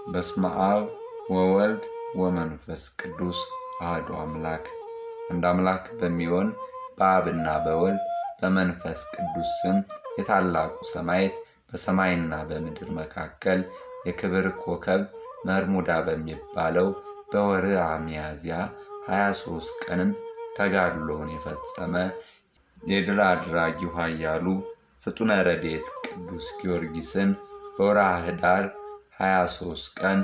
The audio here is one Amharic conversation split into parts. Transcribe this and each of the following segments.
በስመ አብ ወወልድ ወመንፈስ ቅዱስ አሐዱ አምላክ። አንድ አምላክ በሚሆን በአብና በወልድ በመንፈስ ቅዱስ ስም የታላቁ ሰማዕት በሰማይና በምድር መካከል የክብር ኮከብ መርሙዳ በሚባለው በወርኃ ሚያዝያ 23 ቀንም ተጋድሎውን የፈጸመ የድል አድራጊው ኃያሉ ፍጡነ ረድኤት ቅዱስ ጊዮርጊስን በወርኃ ኅዳር 23 ቀን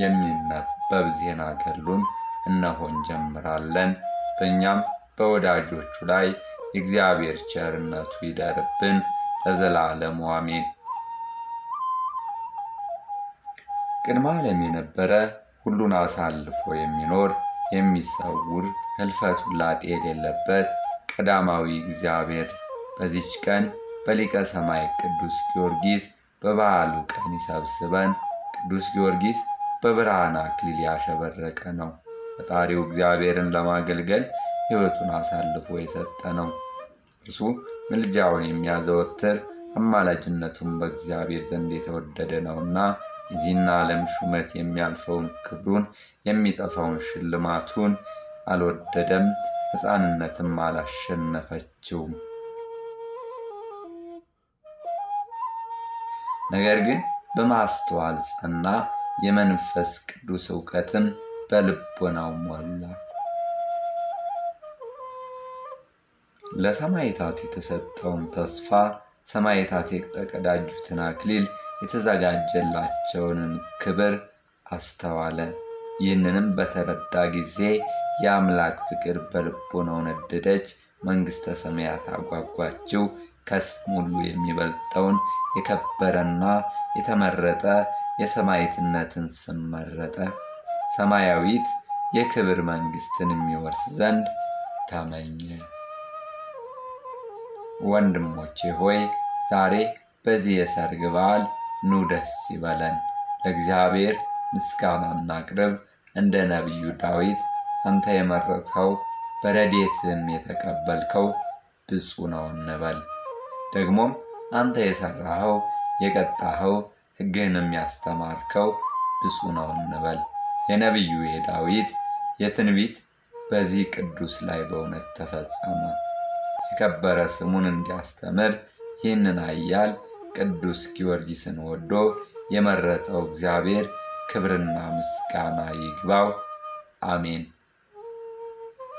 የሚነበብ ዜና ገድሉን እነሆ እንጀምራለን። በእኛም በወዳጆቹ ላይ የእግዚአብሔር ቸርነቱ ይደርብን ለዘላለሙ አሜን። ቅድመ ዓለም የነበረ ሁሉን አሳልፎ የሚኖር የሚሰውር ሕልፈት ውላጤ የሌለበት ቀዳማዊ እግዚአብሔር በዚች ቀን በሊቀ ሰማዕት ቅዱስ ጊዮርጊስ በበዓሉ ቀን ይሰብስበን። ቅዱስ ጊዮርጊስ በብርሃን አክሊል ያሸበረቀ ነው። ፈጣሪው እግዚአብሔርን ለማገልገል ሕይወቱን አሳልፎ የሰጠ ነው። እርሱ ምልጃውን የሚያዘወትር አማላጅነቱን በእግዚአብሔር ዘንድ የተወደደ ነውና የዚህን ዓለም ሹመት የሚያልፈውን ክብሩን የሚጠፋውን ሽልማቱን አልወደደም። ሕፃንነትም አላሸነፈችውም። ነገር ግን በማስተዋል ጸና፣ የመንፈስ ቅዱስ ዕውቀትም በልቦናው ሞላ። ለሰማዕታት የተሰጠውን ተስፋ፣ ሰማዕታት የተቀዳጁትን አክሊል፣ የተዘጋጀላቸውን ክብር አስተዋለ። ይህንንም በተረዳ ጊዜ የአምላክ ፍቅር በልቦናው ነደደች። መንግሥተ ሰማያት አጓጓችው። ከስም ሁሉ የሚበልጠውን የከበረና የተመረጠ የሰማዕትነትን ስም መረጠ። ሰማያዊት የክብር መንግሥትን የሚወርስ ዘንድ ተመኘ። ወንድሞቼ ሆይ ዛሬ በዚህ የሰርግ በዓል ኑ ደስ ይበለን፣ ለእግዚአብሔር ምስጋና እናቅርብ። እንደ ነቢዩ ዳዊት አንተ የመረጥኸው በረድኤትህም የተቀበልከው ብፁዕ ነው እንበል። ደግሞም አንተ የሠራኸው የቀጣኸው ሕግህንም ያስተማርከው ብፁዕ ነው እንበል። የነቢዩ የዳዊት የትንቢት በዚህ ቅዱስ ላይ በእውነት ተፈጸመ። የከበረ ስሙን እንዲያስተምር ይህንን ኃያል ቅዱስ ጊዮርጊስን ወዶ የመረጠው እግዚአብሔር ክብርና ምስጋና ይግባው፣ አሜን።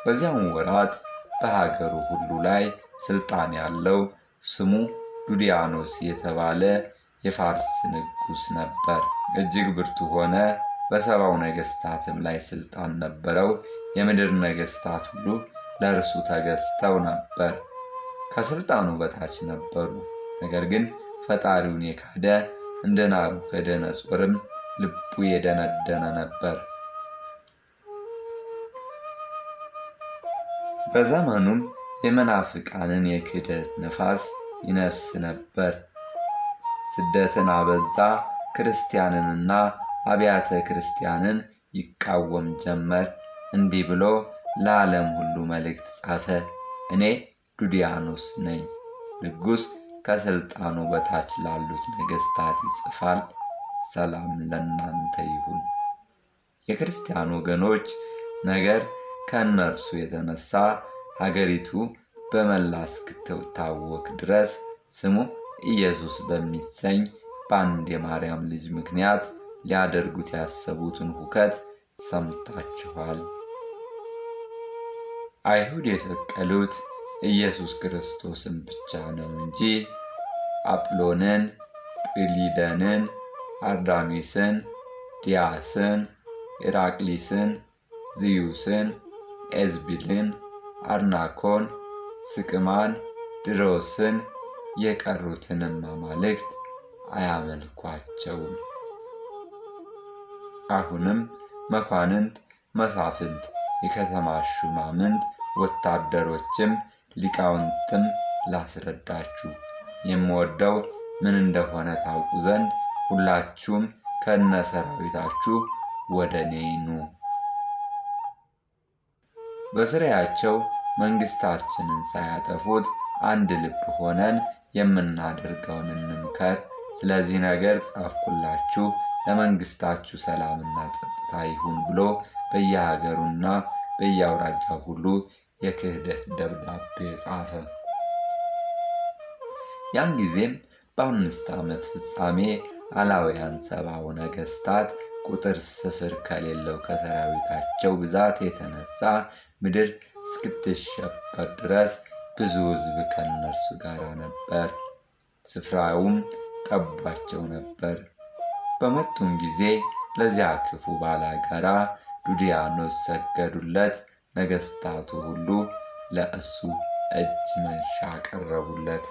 በዚያም ወራት በሀገሩ ሁሉ ላይ ሥልጣን ያለው ስሙ ዱድያኖስ የተባለ የፋርስ ንጉሥ ነበር። እጅግ ብርቱ ሆነ። በሰባው ነገሥታትም ላይ ሥልጣን ነበረው። የምድር ነገሥታት ሁሉ ለእርሱ ተገዝተው ነበር፣ ከሥልጣኑ በታች ነበሩ። ነገር ግን ፈጣሪውን የካደ እንደ ናቡከደነፆርም ልቡ የደነደነ ነበር። በዘመኑም የመናፍቃንን የክህደት ነፋስ ይነፍስ ነበር። ስደትን አበዛ። ክርስቲያንንና አብያተ ክርስቲያንን ይቃወም ጀመር። እንዲህ ብሎ ለዓለም ሁሉ መልእክት ጻፈ። እኔ ዱድያኖስ ነኝ። ንጉሥ ከሥልጣኑ በታች ላሉት ነገሥታት ይጽፋል። ሰላም ለእናንተ ይሁን። የክርስቲያን ወገኖች ነገር ከእነርሱ የተነሳ ሀገሪቱ በመላ እስክትታወክ ድረስ ስሙ ኢየሱስ በሚሰኝ በአንድ የማርያም ልጅ ምክንያት ሊያደርጉት ያሰቡትን ሁከት ሰምታችኋል። አይሁድ የሰቀሉት ኢየሱስ ክርስቶስን ብቻ ነው እንጂ አጵሎንን፣ ጵሊደንን፣ አርዳሚስን፣ ዲያስን፣ ኢራቅሊስን፣ ዝዩስን፣ ኤዝቢልን፣ አርናኮን፣ ስቅማን፣ ድሮስን የቀሩትንም አማልክት አያመልኳቸውም። አሁንም መኳንንት፣ መሳፍንት፣ የከተማ ሹማምንት፣ ወታደሮችም ሊቃውንትም ላስረዳችሁ የምወደው ምን እንደሆነ ታውቁ ዘንድ ሁላችሁም ከነ ሰራዊታችሁ ወደ እኔ ኑ። በስራያቸው መንግሥታችንን ሳያጠፉት አንድ ልብ ሆነን የምናደርገውን እንምከር። ስለዚህ ነገር ጻፍኩላችሁ። ለመንግስታችሁ ሰላምና ጸጥታ ይሁን ብሎ በየሀገሩና በየአውራጃው ሁሉ የክህደት ደብዳቤ ጻፈ። ያን ጊዜም በ5 ዓመት ፍጻሜ አላውያን ሰባው ነገስታት ቁጥር ስፍር ከሌለው ከሰራዊታቸው ብዛት የተነሳ ምድር እስክትሸበር ድረስ ብዙ ሕዝብ ከእነርሱ ጋር ነበር። ስፍራውም ጠቧቸው ነበር። በመጡም ጊዜ ለዚያ ክፉ ባላጋራ ዱድያኖስ ሰገዱለት። ነገስታቱ ሁሉ ለእሱ እጅ መንሻ ቀረቡለት።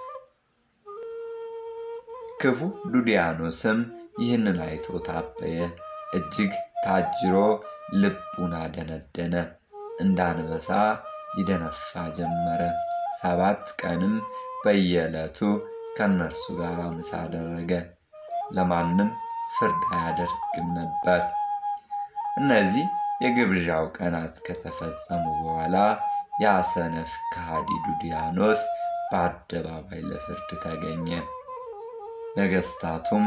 ክፉ ዱድያኖስም ይህንን አይቶ ታበየ፣ እጅግ ታጅሮ ልቡን አደነደነ፣ እንደ አንበሳ ይደነፋ ጀመረ። 7 ቀንም በየዕለቱ ከእነርሱ ጋር ምሳ አደረገ፣ ለማንም ፍርድ አያደርግም ነበር። እነዚህ የግብዣው ቀናት ከተፈጸሙ በኋላ ያ ሰነፍ ከሃዲ ዱድያኖስ በአደባባይ ለፍርድ ተገኘ። ነገስታቱም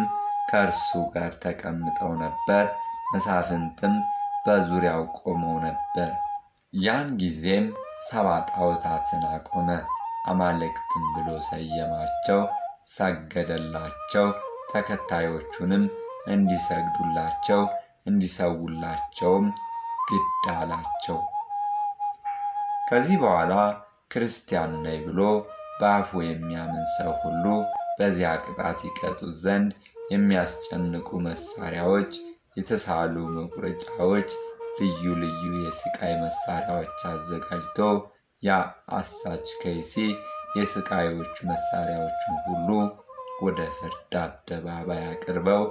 ከእርሱ ጋር ተቀምጠው ነበር፣ መሳፍንትም በዙሪያው ቆመው ነበር። ያን ጊዜም 7 ጣዖታትን አቆመ፣ አማልክትም ብሎ ሰየማቸው፣ ሰገደላቸው። ተከታዮቹንም እንዲሰግዱላቸው እንዲሰውላቸውም ግድ አላቸው። ከዚህ በኋላ ክርስቲያን ነኝ ብሎ በአፉ የሚያምን ሰው ሁሉ በዚያ ቅጣት ይቀጡት ዘንድ የሚያስጨንቁ መሳሪያዎች፣ የተሳሉ መቁረጫዎች፣ ልዩ ልዩ የስቃይ መሳሪያዎች አዘጋጅቶ ያ አሳች ከይሲ የስቃዮቹ መሳሪያዎችን ሁሉ ወደ ፍርድ አደባባይ አቅርበው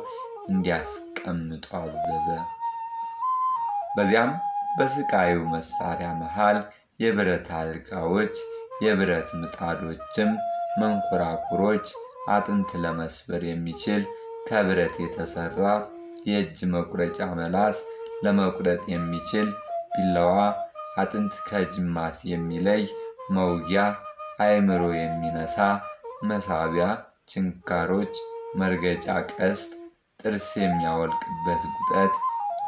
እንዲያስቀምጡ አዘዘ። በዚያም በስቃዩ መሳሪያ መሃል የብረት አልጋዎች፣ የብረት ምጣዶችም፣ መንኮራኩሮች፣ አጥንት ለመስበር የሚችል ከብረት የተሰራ የእጅ መቁረጫ መላስ፣ ለመቁረጥ የሚችል ቢላዋ፣ አጥንት ከጅማት የሚለይ መውጊያ፣ አእምሮ የሚነሳ መሳቢያ፣ ችንካሮች፣ መርገጫ ቀስት፣ ጥርስ የሚያወልቅበት ጉጠት፣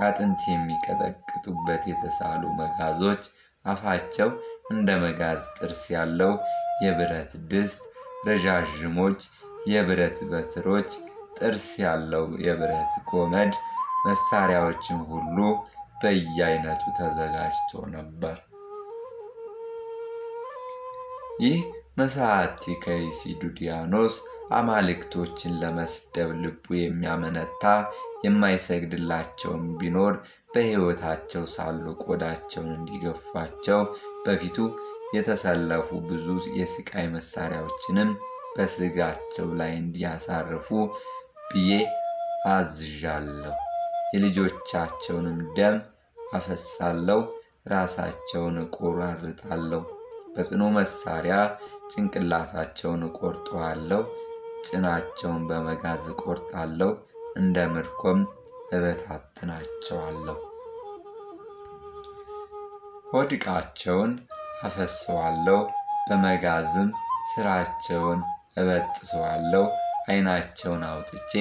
አጥንት የሚቀጠቅጡበት የተሳሉ መጋዞች፣ አፋቸው እንደ መጋዝ ጥርስ ያለው የብረት ድስት፣ ረዣዥሞች የብረት በትሮች፣ ጥርስ ያለው የብረት ጎመድ፣ መሳሪያዎችን ሁሉ በየአይነቱ ተዘጋጅቶ ነበር። ይህ መሳቲ ከይሲ ዱድያኖስ አማልክቶችን ለመስደብ ልቡ የሚያመነታ የማይሰግድላቸውም ቢኖር በሕይወታቸው ሳሉ ቆዳቸውን እንዲገፏቸው በፊቱ የተሰለፉ ብዙ የስቃይ መሳሪያዎችንም በስጋቸው ላይ እንዲያሳርፉ ብዬ አዝዣለሁ። የልጆቻቸውንም ደም አፈሳለሁ፣ ራሳቸውን እቆራርጣለሁ፣ በጽኑ መሳሪያ ጭንቅላታቸውን እቆርጠዋለሁ፣ ጭናቸውን በመጋዝ እቆርጣለሁ፣ እንደ ምርኮም እበታትናቸዋለሁ። ሆድቃቸውን አፈሰዋለሁ፣ በመጋዝም ስራቸውን እበጥሰዋለሁ። ዓይናቸውን አውጥቼ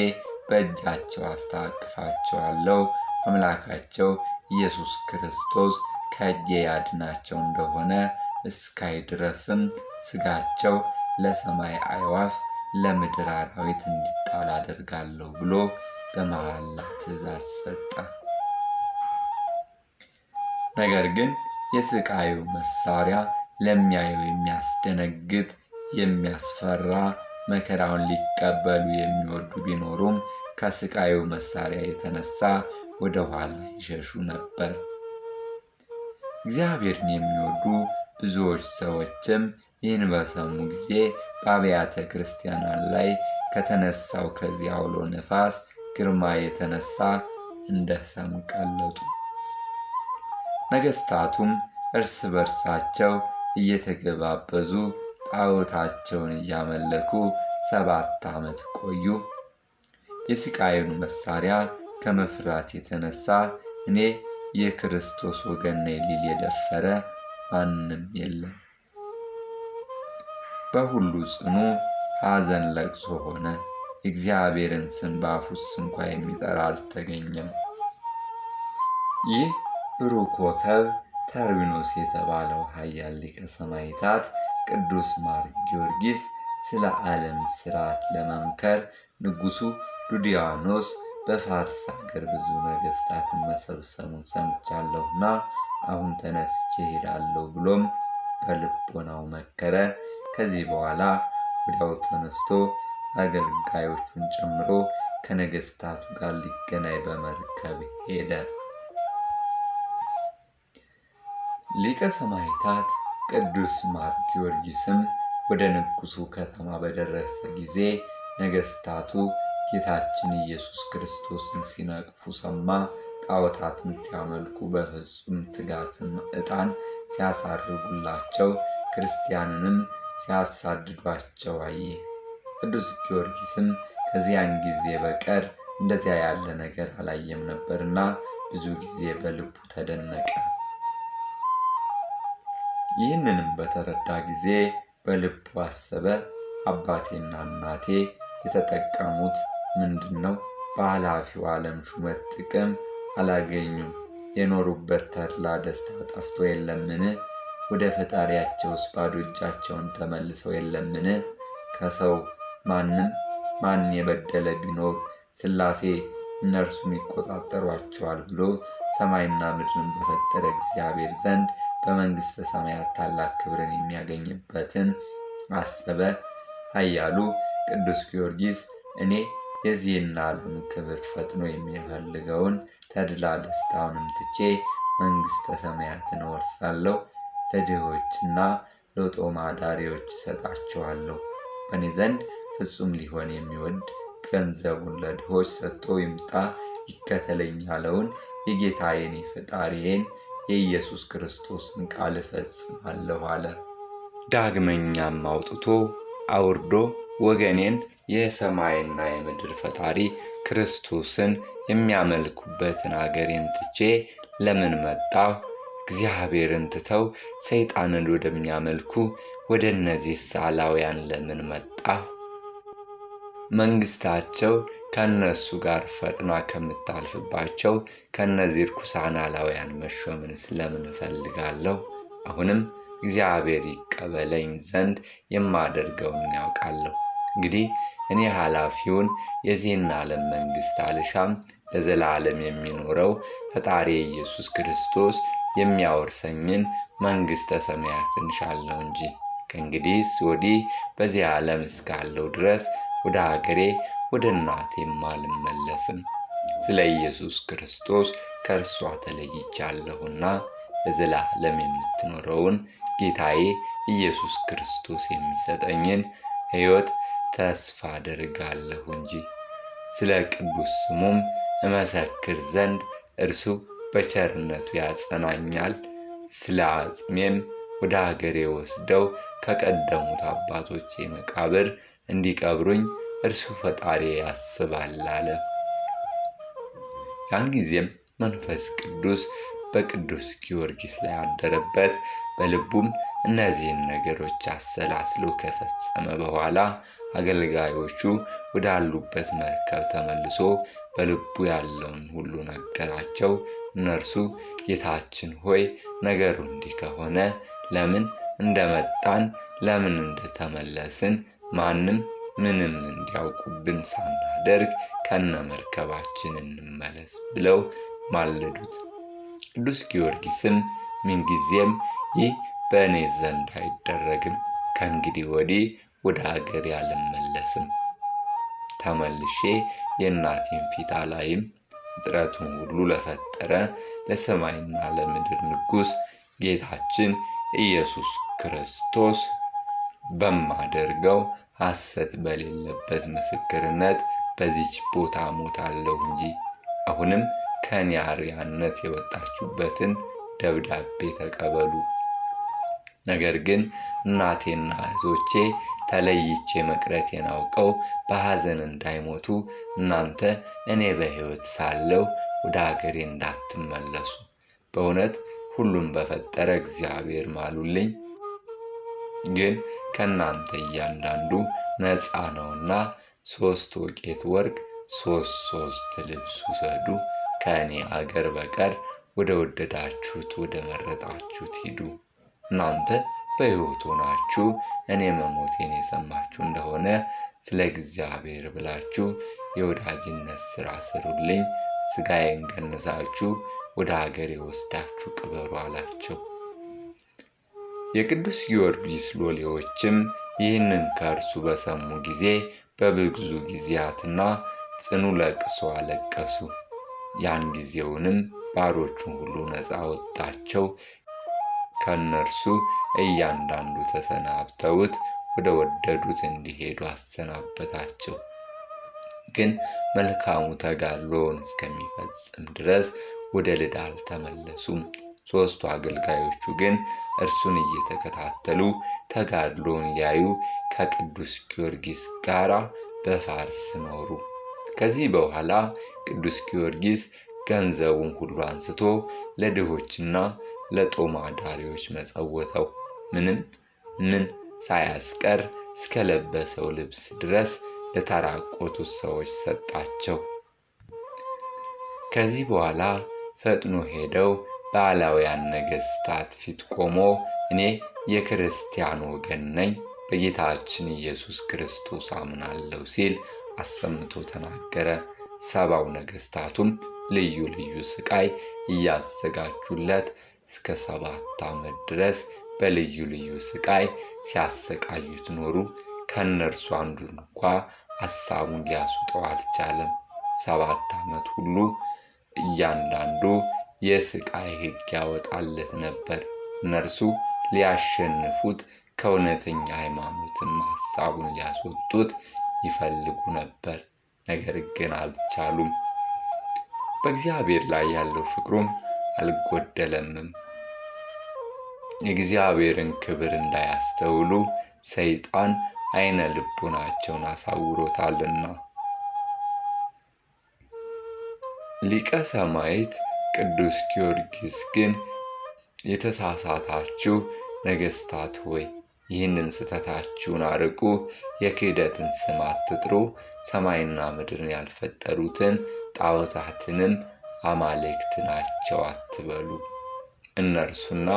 በእጃቸው አስታቅፋቸዋለሁ። አምላካቸው ኢየሱስ ክርስቶስ ከእጄ ያድናቸው እንደሆነ እስካይ ድረስም ስጋቸው ለሰማይ አዕዋፍ ለምድር አራዊት እንዲጣል አደርጋለሁ ብሎ በመሐላ ትእዛዝ ሰጠ። ነገር ግን የስቃዩ መሳሪያ ለሚያየው የሚያስደነግጥ የሚያስፈራ፣ መከራውን ሊቀበሉ የሚወዱ ቢኖሩም ከስቃዩ መሳሪያ የተነሳ ወደ ኋላ ይሸሹ ነበር። እግዚአብሔርን የሚወዱ ብዙዎች ሰዎችም ይህን በሰሙ ጊዜ በአብያተ ክርስቲያናት ላይ ከተነሳው ከዚህ አውሎ ነፋስ ግርማ የተነሳ እንደ ሰም ቀለጡ። ነገስታቱም እርስ በርሳቸው እየተገባበዙ ጣዖታቸውን እያመለኩ 7 ዓመት ቆዩ። የስቃዩን መሳሪያ ከመፍራት የተነሳ እኔ የክርስቶስ ወገን ነኝ ሊል የደፈረ ማንም የለም። በሁሉ ጽኑ ሐዘን ለቅሶ ሆነ። የእግዚአብሔርን ስም በአፉ ውስጥ እንኳ የሚጠራ አልተገኘም። ይህ ብሩህ ኮከብ ተርቢኖስ የተባለው ኃያል ሊቀ ሰማዕታት ቅዱስ ማር ጊዮርጊስ ስለ ዓለም ሥርዓት ለመምከር ንጉሡ ዱድያኖስ በፋርስ አገር ብዙ ነገሥታትን መሰብሰቡን ሰምቻለሁና አሁን ተነስቼ እሄዳለሁ ብሎም በልቦናው መከረ። ከዚህ በኋላ ወዲያው ተነስቶ አገልጋዮቹን ጨምሮ ከነገሥታቱ ጋር ሊገናኝ በመርከብ ሄደ። ሊቀ ሰማዕታት ቅዱስ ማር ጊዮርጊስም ወደ ንጉሡ ከተማ በደረሰ ጊዜ ነገሥታቱ ጌታችን ኢየሱስ ክርስቶስን ሲነቅፉ ሰማ። ጣዖታትን ሲያመልኩ በፍጹም ትጋትና ዕጣን ሲያሳርጉላቸው ክርስቲያንንም ሲያሳድዷቸው አየ። ቅዱስ ጊዮርጊስም ከዚያን ጊዜ በቀር እንደዚያ ያለ ነገር አላየም ነበርና ብዙ ጊዜ በልቡ ተደነቀ። ይህንንም በተረዳ ጊዜ በልቡ አሰበ፣ አባቴና እናቴ የተጠቀሙት ምንድን ነው? በኃላፊው ዓለም ሹመት ጥቅም አላገኙም። የኖሩበት ተድላ ደስታ ጠፍቶ የለምን? ወደ ፈጣሪያቸውስ ባዶ እጃቸውን ተመልሰው የለምን? ከሰው ማን የበደለ ቢኖር ሥላሴ እነርሱን ይቆጣጠሯቸዋል ብሎ ሰማይና ምድርን በፈጠረ እግዚአብሔር ዘንድ በመንግሥተ ሰማያት ታላቅ ክብርን የሚያገኝበትን አሰበ። ኃያሉ ቅዱስ ጊዮርጊስ እኔ የዚህን ዓለም ክብር ፈጥኖ የሚፈልገውን ተድላ ደስታውንም ትቼ መንግሥተ ሰማያትን እወርሳለሁ፣ ለድሆችና ለጦም አዳሪዎች እሰጣቸዋለሁ። በእኔ ዘንድ ፍጹም ሊሆን የሚወድ ገንዘቡን ለድሆች ሰጥቶ ይምጣ ይከተለኝ ያለውን የጌታዬን የፈጣሪዬን የኢየሱስ ክርስቶስን ቃል እፈጽማለሁ አለ። ዳግመኛም አውጥቶ አውርዶ ወገኔን የሰማይና የምድር ፈጣሪ ክርስቶስን የሚያመልኩበትን አገሬን ትቼ ለምን መጣሁ? እግዚአብሔርን ትተው ሰይጣንን ወደሚያመልኩ ወደ እነዚህ ሳላውያን ለምን መጣሁ? መንግሥታቸው ከእነሱ ጋር ፈጥና ከምታልፍባቸው ከእነዚህ ርኩሳን አላውያን መሾምን ስለምን እፈልጋለሁ? አሁንም እግዚአብሔር ይቀበለኝ ዘንድ የማደርገውን ያውቃለሁ። እንግዲህ እኔ ኃላፊውን የዚህን ዓለም መንግሥት አልሻም፣ ለዘላለም የሚኖረው ፈጣሪ ኢየሱስ ክርስቶስ የሚያወርሰኝን መንግሥተ ሰማያትን እሻለሁ እንጂ ከእንግዲህስ ወዲህ በዚህ ዓለም እስካለሁ ድረስ ወደ ሀገሬ ወደ እናቴም አልመለስም። ስለ ኢየሱስ ክርስቶስ ከእርሷ ተለይቻለሁና ለዘላለም የምትኖረውን ጌታዬ ኢየሱስ ክርስቶስ የሚሰጠኝን ሕይወት ተስፋ አደርጋለሁ እንጂ ስለ ቅዱስ ስሙም እመሰክር ዘንድ እርሱ በቸርነቱ ያጸናኛል። ስለ አጽሜም ወደ ሀገሬ ወስደው ከቀደሙት አባቶቼ መቃብር እንዲቀብሩኝ እርሱ ፈጣሪ ያስባል አለ። ያን ጊዜም መንፈስ ቅዱስ በቅዱስ ጊዮርጊስ ላይ አደረበት። በልቡም እነዚህን ነገሮች አሰላስሎ ከፈጸመ በኋላ አገልጋዮቹ ወዳሉበት መርከብ ተመልሶ በልቡ ያለውን ሁሉ ነገራቸው። እነርሱ ጌታችን ሆይ ነገሩ እንዲህ ከሆነ ለምን እንደመጣን ለምን እንደተመለስን ማንም ምንም እንዲያውቁብን ሳናደርግ ከነ መርከባችን እንመለስ ብለው ማለዱት። ቅዱስ ጊዮርጊስም ምንጊዜም ይህ በእኔ ዘንድ አይደረግም፣ ከእንግዲህ ወዲህ ወደ ሀገሬ አልመለስም፣ ተመልሼ የእናቴን ፊት አላይም፣ ፍጥረቱን ሁሉ ለፈጠረ ለሰማይና ለምድር ንጉሥ ጌታችን ኢየሱስ ክርስቶስ በማደርገው ሐሰት በሌለበት ምስክርነት በዚች ቦታ ሞታለሁ እንጂ። አሁንም ከእኔ አርያነት የወጣችሁበትን ደብዳቤ ተቀበሉ። ነገር ግን እናቴና እህቶቼ ተለይቼ መቅረቴን አውቀው በሐዘን እንዳይሞቱ እናንተ እኔ በሕይወት ሳለሁ ወደ አገሬ እንዳትመለሱ በእውነት ሁሉም በፈጠረ እግዚአብሔር ማሉልኝ። ግን ከእናንተ እያንዳንዱ ነፃ ነውና 3 ወቄት ወርቅ፣ 3 ልብስ ውሰዱ። ከእኔ አገር በቀር ወደ ወደዳችሁት ወደ መረጣችሁት ሂዱ። እናንተ በሕይወት ሆናችሁ እኔ መሞቴን የሰማችሁ እንደሆነ ስለ እግዚአብሔር ብላችሁ የወዳጅነት ሥራ ስሩልኝ። ሥጋዬን ገንዛችሁ ወደ አገሬ ወስዳችሁ ቅበሩ አላቸው። የቅዱስ ጊዮርጊስ ሎሌዎችም ይህንን ከእርሱ በሰሙ ጊዜ በብዙ ጊዜያትና ጽኑ ለቅሶ አለቀሱ። ያን ጊዜውንም ባሮቹን ሁሉ ነፃ ወጣቸው። ከእነርሱ እያንዳንዱ ተሰናብተውት ወደ ወደዱት እንዲሄዱ አሰናበታቸው። ግን መልካሙ ተጋድሎውን እስከሚፈጽም ድረስ ወደ ልዳ አልተመለሱም። 3ቱ አገልጋዮቹ ግን እርሱን እየተከታተሉ ተጋድሎውን ያዩ ከቅዱስ ጊዮርጊስ ጋር በፋርስ ኖሩ። ከዚህ በኋላ ቅዱስ ጊዮርጊስ ገንዘቡን ሁሉ አንስቶ ለድሆችና ለጦም አዳሪዎች መጸወተው። ምን ሳያስቀር እስከ ለበሰው ልብስ ድረስ ለተራቆቱት ሰዎች ሰጣቸው። ከዚህ በኋላ ፈጥኖ ሄደው በአላውያን ነገሥታት ፊት ቆሞ እኔ የክርስቲያን ወገን ነኝ፣ በጌታችን ኢየሱስ ክርስቶስ አምናለሁ ሲል አሰምቶ ተናገረ። 70 ነገሥታቱም ልዩ ልዩ ስቃይ እያዘጋጁለት እስከ 7 ዓመት ድረስ በልዩ ልዩ ስቃይ ሲያሰቃዩት ኖሩ። ከእነርሱ አንዱ እንኳ ሐሳቡን ሊያስውጠው አልቻለም። 7 ዓመት ሁሉ እያንዳንዱ የስቃይ ሕግ ያወጣለት ነበር። እነርሱ ሊያሸንፉት ከእውነተኛ ሃይማኖትም ሐሳቡን ሊያስወጡት ይፈልጉ ነበር፣ ነገር ግን አልቻሉም። በእግዚአብሔር ላይ ያለው ፍቅሩም አልጎደለምም። የእግዚአብሔርን ክብር እንዳያስተውሉ ሰይጣን ዓይነ ልቡናቸውን አሳውሮታልና። ሊቀ ሰማዕት ቅዱስ ጊዮርጊስ ግን የተሳሳታችሁ ነገሥታት ሆይ ይህንን ስህተታችሁን አርቁ፣ የክህደትን ስም አትጥሩ፣ ሰማይና ምድርን ያልፈጠሩትን ጣዖታትንም አማልክት ናቸው አትበሉ። እነርሱና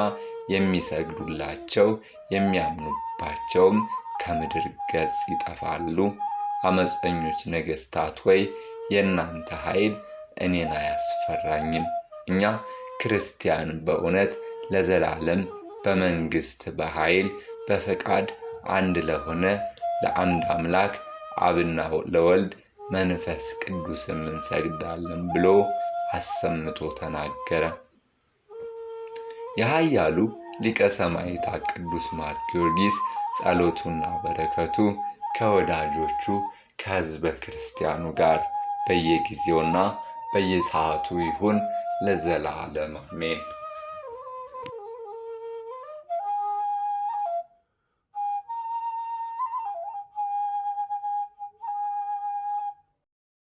የሚሰግዱላቸው የሚያምኑባቸውም ከምድር ገጽ ይጠፋሉ። አመፀኞች ነገሥታት ሆይ የእናንተ ኃይል እኔን አያስፈራኝም። እኛ ክርስቲያን በእውነት ለዘላለም በመንግሥት በኃይል በፈቃድ አንድ ለሆነ ለአንድ አምላክ አብና ለወልድ መንፈስ ቅዱስም እንሰግዳለን ብሎ አሰምቶ ተናገረ። የኃያሉ ሊቀ ሰማዕታት ቅዱስ ማር ጊዮርጊስ ጸሎቱና በረከቱ ከወዳጆቹ ከሕዝበ ክርስቲያኑ ጋር በየጊዜውና በየሰዓቱ ይሁን ለዘላለም አሜን።